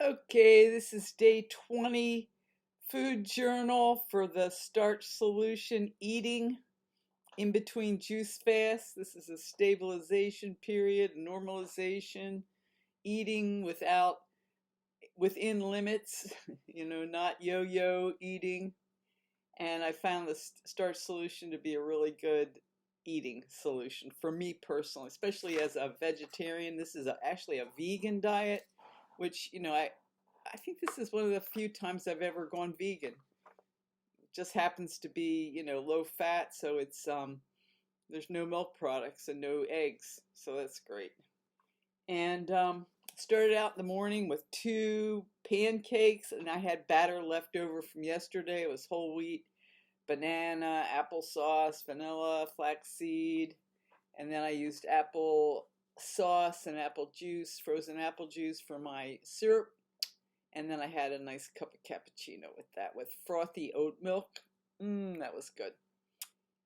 Okay, this is day 20 food journal for the starch solution eating in between juice fasts. This is a stabilization period, normalization, eating within limits, not yo-yo eating. And I found the starch solution to be a really good eating solution for me personally, especially as a vegetarian. This is actually a vegan diet, which, I think this is one of the few times I've ever gone vegan. It just happens to be, low fat, so there's no milk products and no eggs, so that's great. And started out in the morning with 2 pancakes, and I had batter left over from yesterday. It was whole wheat, banana, applesauce, vanilla, flaxseed, and then I used apple sauce and apple juice, frozen apple juice for my syrup. And then I had a nice cup of cappuccino with that, with frothy oat milk. That was good.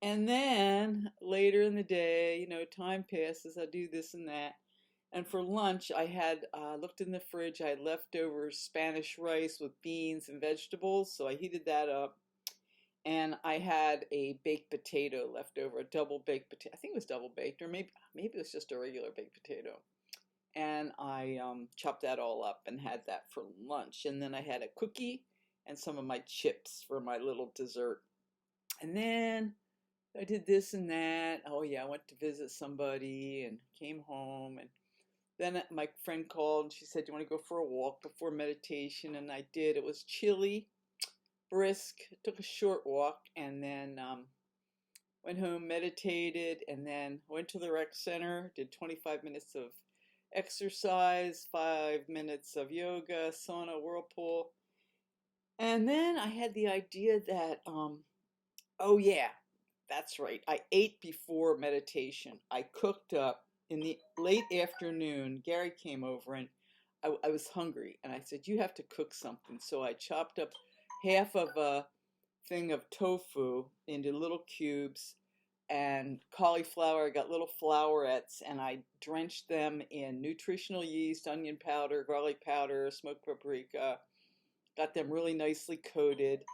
And then later in the day, time passes, I do this and that. And for lunch, I had looked in the fridge, I had leftover Spanish rice with beans and vegetables, so I heated that up. And I had a baked potato left over, a double baked potato. I think it was double baked, or maybe it was just a regular baked potato. And I chopped that all up and had that for lunch. And then I had a cookie and some of my chips for my little dessert. And then I did this and that. Oh yeah, I went to visit somebody and came home. And then my friend called and she said, "Do you want to go for a walk before meditation?" And I did. It was chilly, brisk. Took a short walk and then went home, meditated, and then went to the rec center, did 25 minutes of exercise, 5 minutes of yoga, sauna, whirlpool. And then I had the idea that, oh yeah, that's right. I ate before meditation. I cooked up in the late afternoon. Gary came over and I was hungry. And I said, "You have to cook something." So I chopped up half of a thing of tofu into little cubes and cauliflower. I got little flowerets and I drenched them in nutritional yeast, onion powder, garlic powder, smoked paprika. Got them really nicely coated.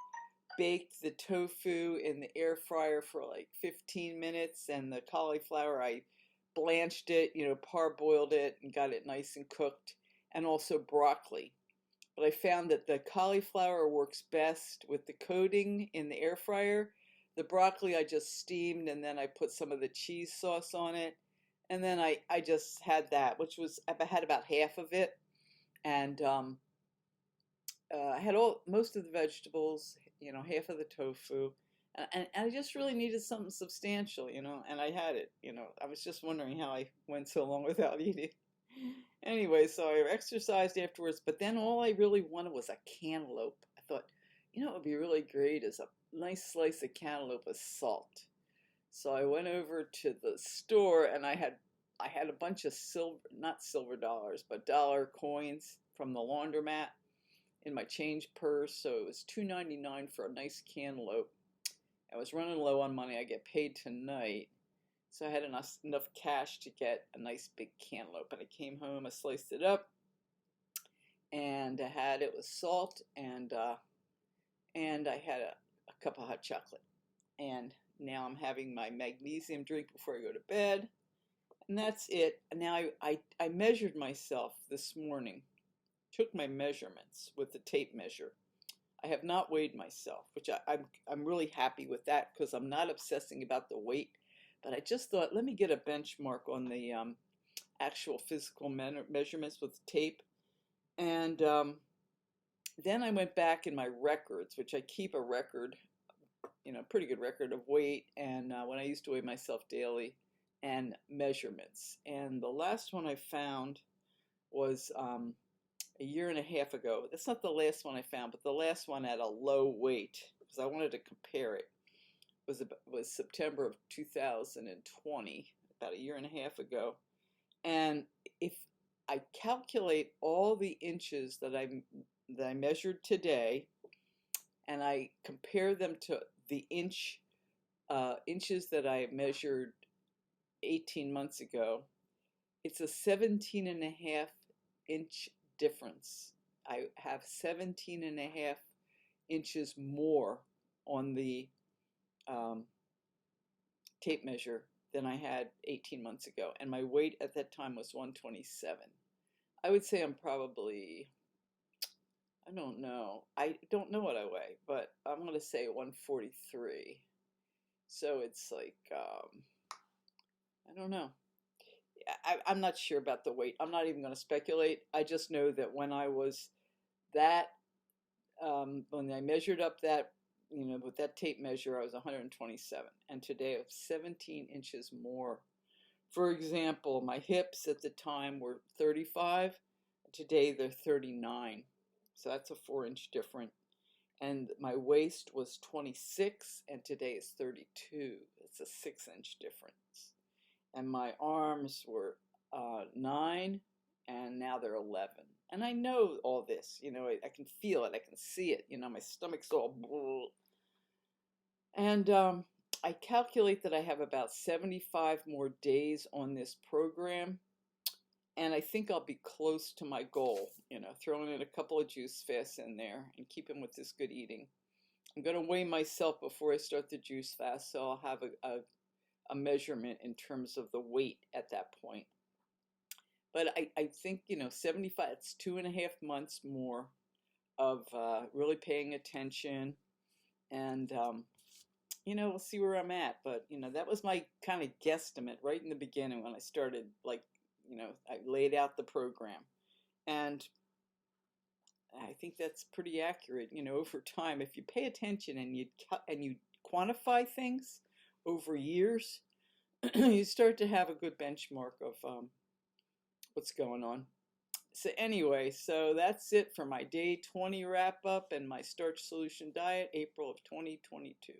Baked the tofu in the air fryer for like 15 minutes, and the cauliflower, I blanched it, parboiled it and got it nice and cooked, and also broccoli. But I found that the cauliflower works best with the coating in the air fryer. The broccoli I just steamed and then I put some of the cheese sauce on it. And then I just had that, which was, I had about half of it. And I had most of the vegetables, half of the tofu. And I just really needed something substantial, and I had it, I was just wondering how I went so long without eating. Anyway, so I exercised afterwards, but then all I really wanted was a cantaloupe. I thought, it would be really great is a nice slice of cantaloupe with salt. So I went over to the store and I had a bunch of silver, not silver dollars, but dollar coins from the laundromat in my change purse. So it was $2.99 for a nice cantaloupe. I was running low on money. I get paid tonight. So I had enough cash to get a nice big cantaloupe. And I came home, I sliced it up, and I had it with salt, and I had a cup of hot chocolate. And now I'm having my magnesium drink before I go to bed. And that's it. And now I measured myself this morning, took my measurements with the tape measure. I have not weighed myself, which I'm really happy with that because I'm not obsessing about the weight. But I just thought, let me get a benchmark on the actual physical measurements with tape. And then I went back in my records, which I keep a record, pretty good record of weight and when I used to weigh myself daily and measurements. And the last one I found was a year and a half ago. That's not the last one I found, but the last one at a low weight because I wanted to compare it. Was September of 2020, about a year and a half ago. And if I calculate all the inches that I measured today, and I compare them to the inches that I measured 18 months ago, it's a 17 and a half inch difference. I have 17.5 inches more on the um, tape measure than I had 18 months ago. And my weight at that time was 127. I would say I'm probably, I don't know. I don't know what I weigh, but I'm going to say 143. So it's like, I don't know. I'm not sure about the weight. I'm not even going to speculate. I just know that when I was that, when I measured up that, with that tape measure, I was 127. And today I have 17 inches more. For example, my hips at the time were 35. Today they're 39. So that's a 4-inch difference. And my waist was 26, and today is 32. It's a 6-inch difference. And my arms were 9, and now they're 11. And I know all this, I can feel it, I can see it, my stomach's all. And I calculate that I have about 75 more days on this program, and I think I'll be close to my goal, throwing in a couple of juice fasts in there and keeping with this good eating. I'm going to weigh myself before I start the juice fast, so I'll have a measurement in terms of the weight at that point. But I think, 75, it's 2.5 months more of really paying attention, and we'll see where I'm at. But that was my kind of guesstimate right in the beginning when I started. Like, I laid out the program, and I think that's pretty accurate. Over time, if you pay attention and you quantify things over years, you start to have a good benchmark of what's going on. So anyway, so that's it for my day 20 wrap up and my starch solution diet, April of 2022.